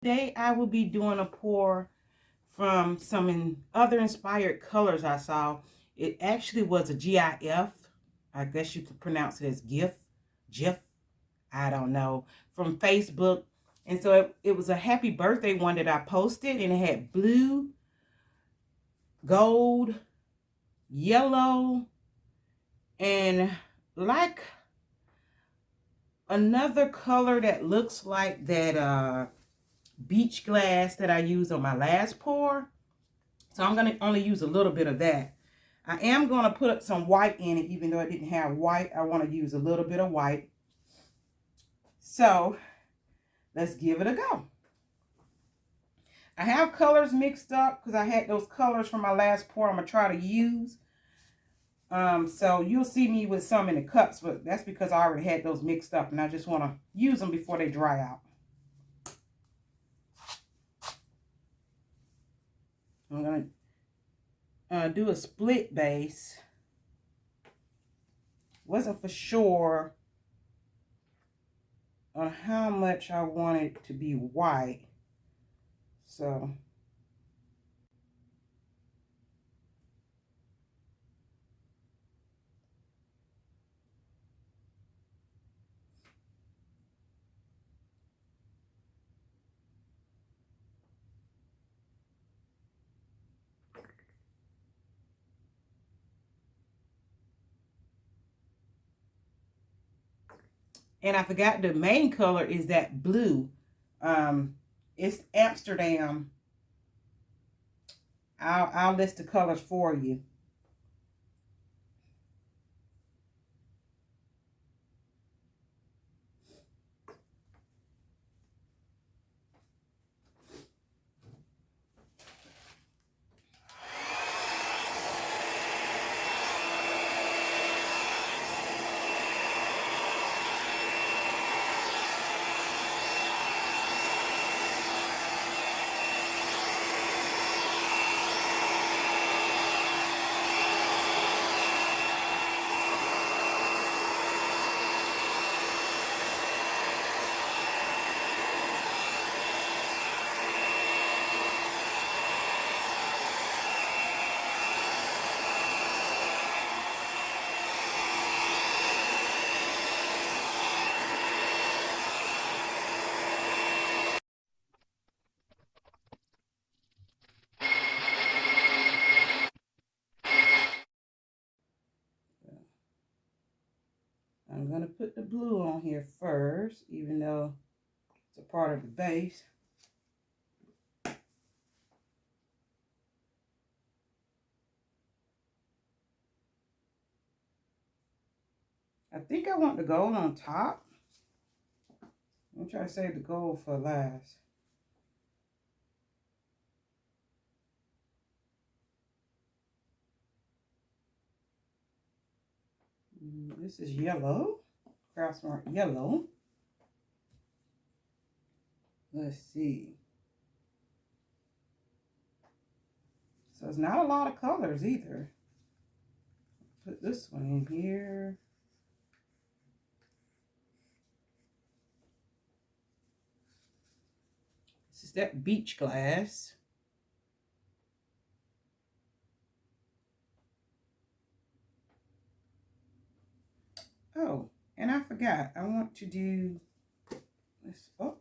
Today I will be doing a pour from some other inspired colors I saw. It actually was a GIF. I guess you could pronounce it as GIF. I don't know. From Facebook. And so it was a happy birthday one that I posted, and it had blue, gold, yellow, and like another color that looks like that beach glass that I used on my last pour. So I'm going to only use a little bit of that. I am going to put some white in it, even though it didn't have white. I want to use a little bit of white. So let's give it a go. I have colors mixed up because I had those colors from my last pour I'm going to try to use. So you'll see me with some in the cups, but that's because I already had those mixed up and I just want to use them before they dry out. I'm going to do a split base. Wasn't for sure on how much I want it to be white. So and I forgot the main color is that blue. It's Amsterdam. I'll list the colors for you. I'm going to put the blue on here first, even though it's a part of the base. I think I want the gold on top. I'm trying to save the gold for last. This is yellow, Craftsmart yellow. Let's see. So it's not a lot of colors either. Put this one in here. This is that beach glass. Oh, and I forgot. I want to do this. Oh.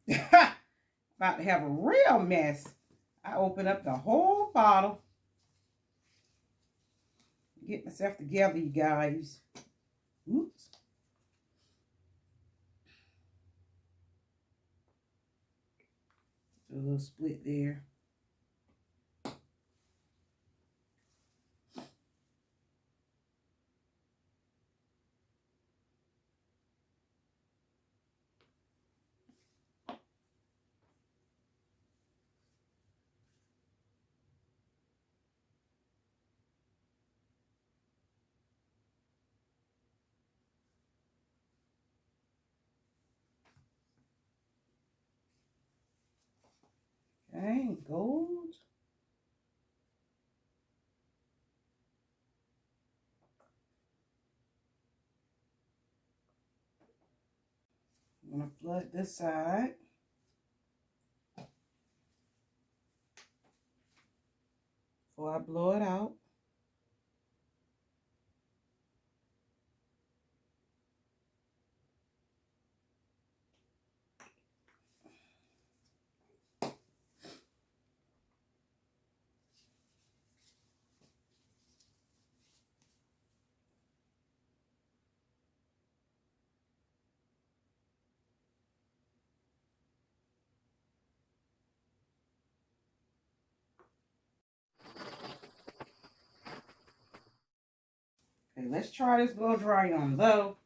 About to have a real mess. I opened up the whole bottle. Get myself together, you guys. Oops. A little split there. Okay, gold. I'm going to flood this side. before I blow it out. Okay, let's try this blow dry on low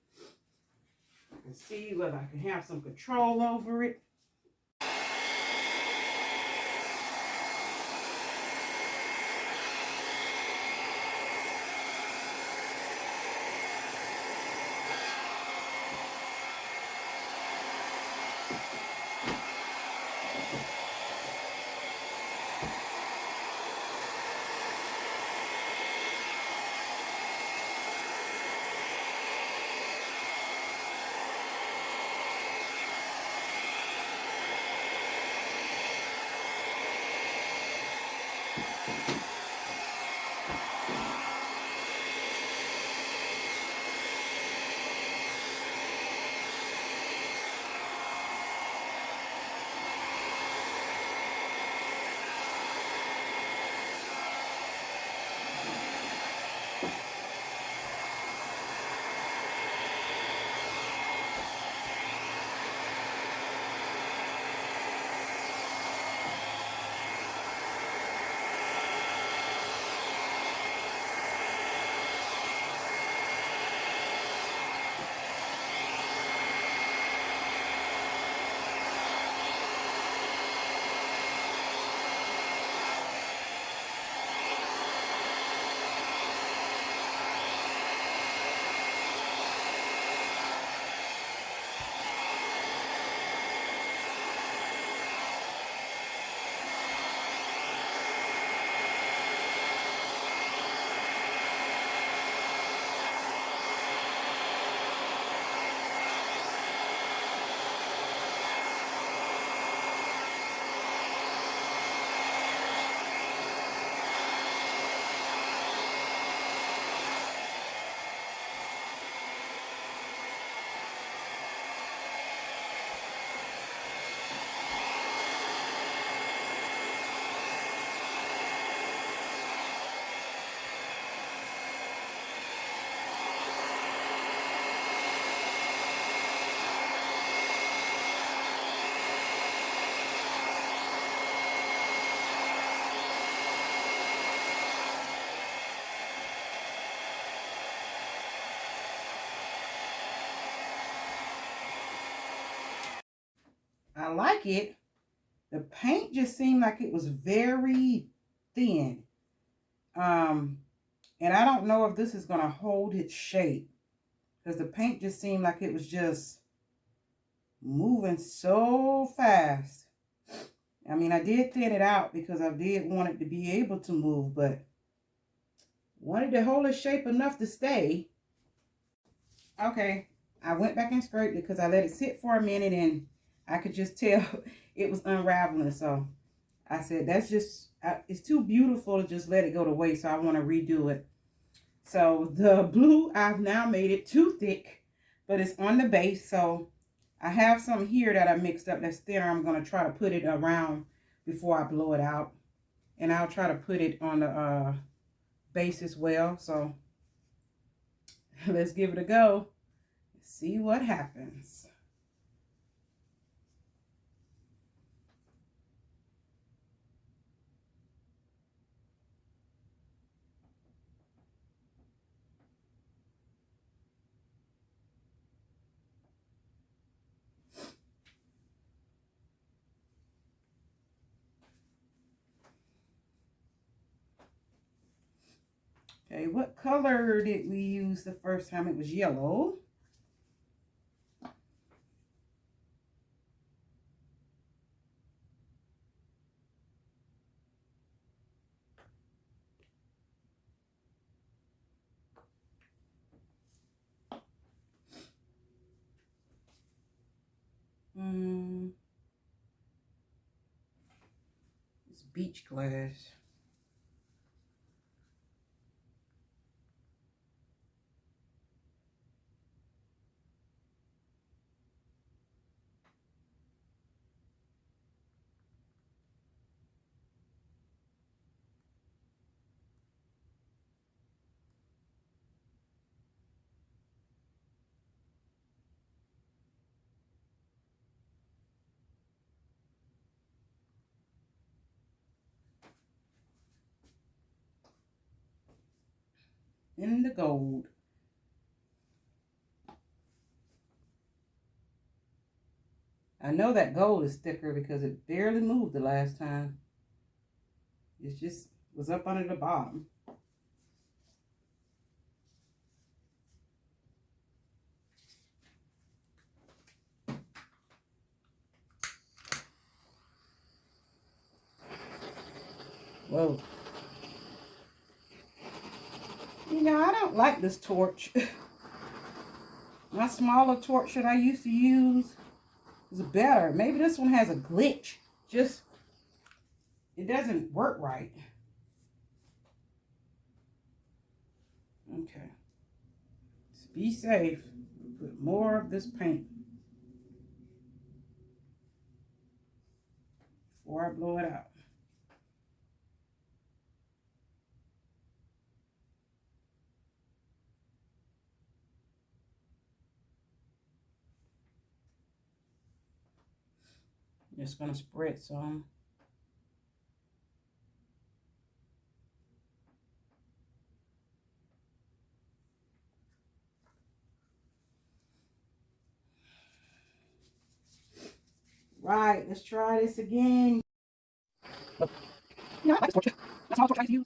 and see whether I can have some control over it. I like it. The paint just seemed like it was very thin. And I don't know if this is going to hold its shape, because the paint just seemed like it was just moving so fast. I mean, I did thin it out because I did want it to be able to move, but wanted to hold its shape enough to stay. Okay, I went back and scraped it because I let it sit for a minute and I could just tell it was unraveling. So I said, that's just, it's too beautiful to just let it go to waste. So I want to redo it. So the blue, I've now made it too thick, but it's on the base. So I have some here that I mixed up that's thinner. I'm going to try to put it around before I blow it out. And I'll try to put it on the base as well. So let's give it a go. See what happens. Okay, what color did we use the first time? It was yellow. It's beach glass. in the gold. I know that gold is thicker because it barely moved the last time. It just was up under the bottom. Whoa. You know, I don't like this torch. My smaller torch that I used to use is better. Maybe this one has a glitch. Just, it doesn't work right. Okay. Just be safe. Put more of this paint before I blow it out. Just gonna spread some. Right, let's try this again. No, I like this torch. That's all the torch I used to use.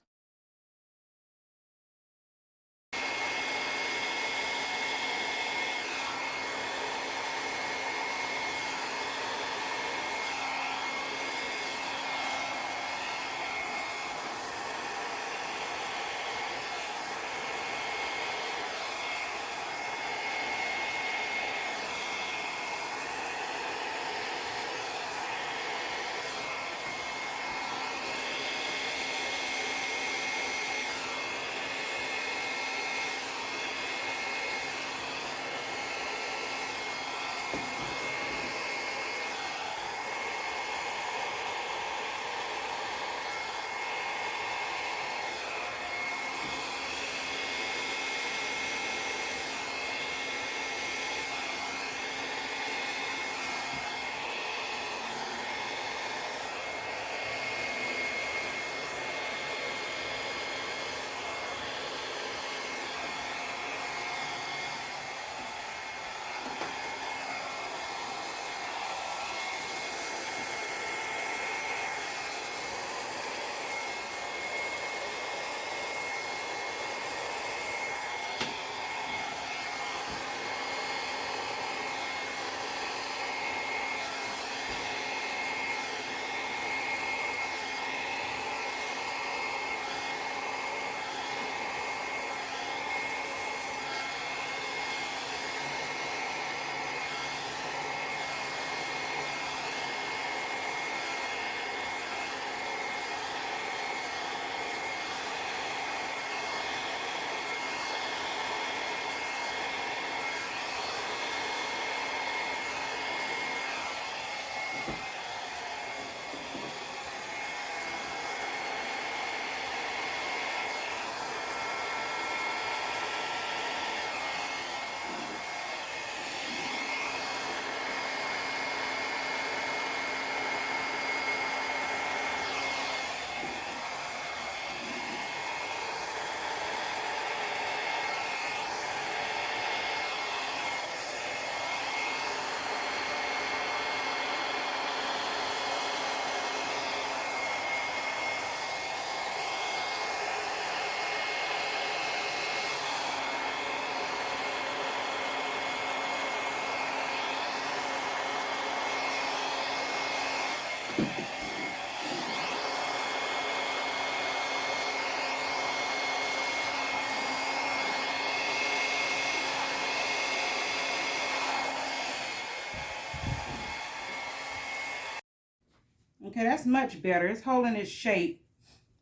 Okay, that's much better. It's holding its shape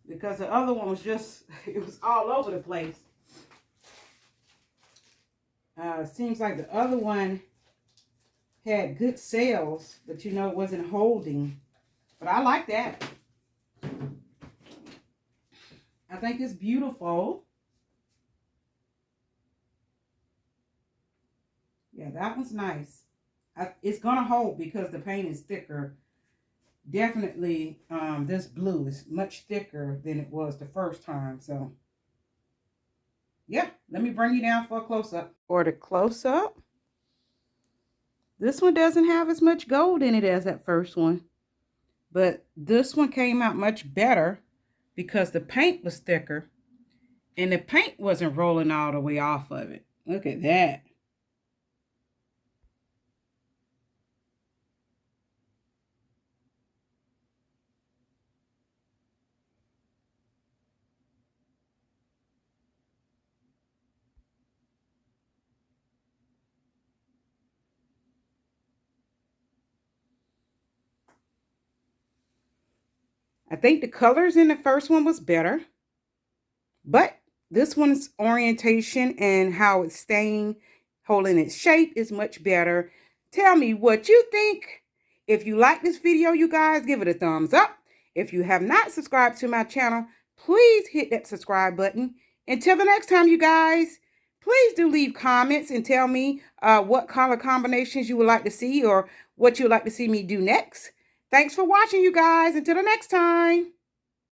because the other one was just, it was all over the place. Seems like the other one had good sales, but you know, it wasn't holding. But I like that. I think it's beautiful. Yeah, that one's nice. It's going to hold because the paint is thicker. Definitely, this blue is much thicker than it was the first time. So, Yeah, let me bring you down for a close-up. For the close-up, this one doesn't have as much gold in it as that first one. But this one came out much better because the paint was thicker and the paint wasn't rolling all the way off of it. Look at that. I think the colors in the first one was better, but this one's orientation and how it's staying, holding its shape is much better. Tell me what you think. If you like this video, you guys, give it a thumbs up. If you have not subscribed to my channel, please hit that subscribe button. Until the next time, you guys, please do leave comments and tell me what color combinations you would like to see or what you would like to see me do next. Thanks for watching, you guys. Until the next time.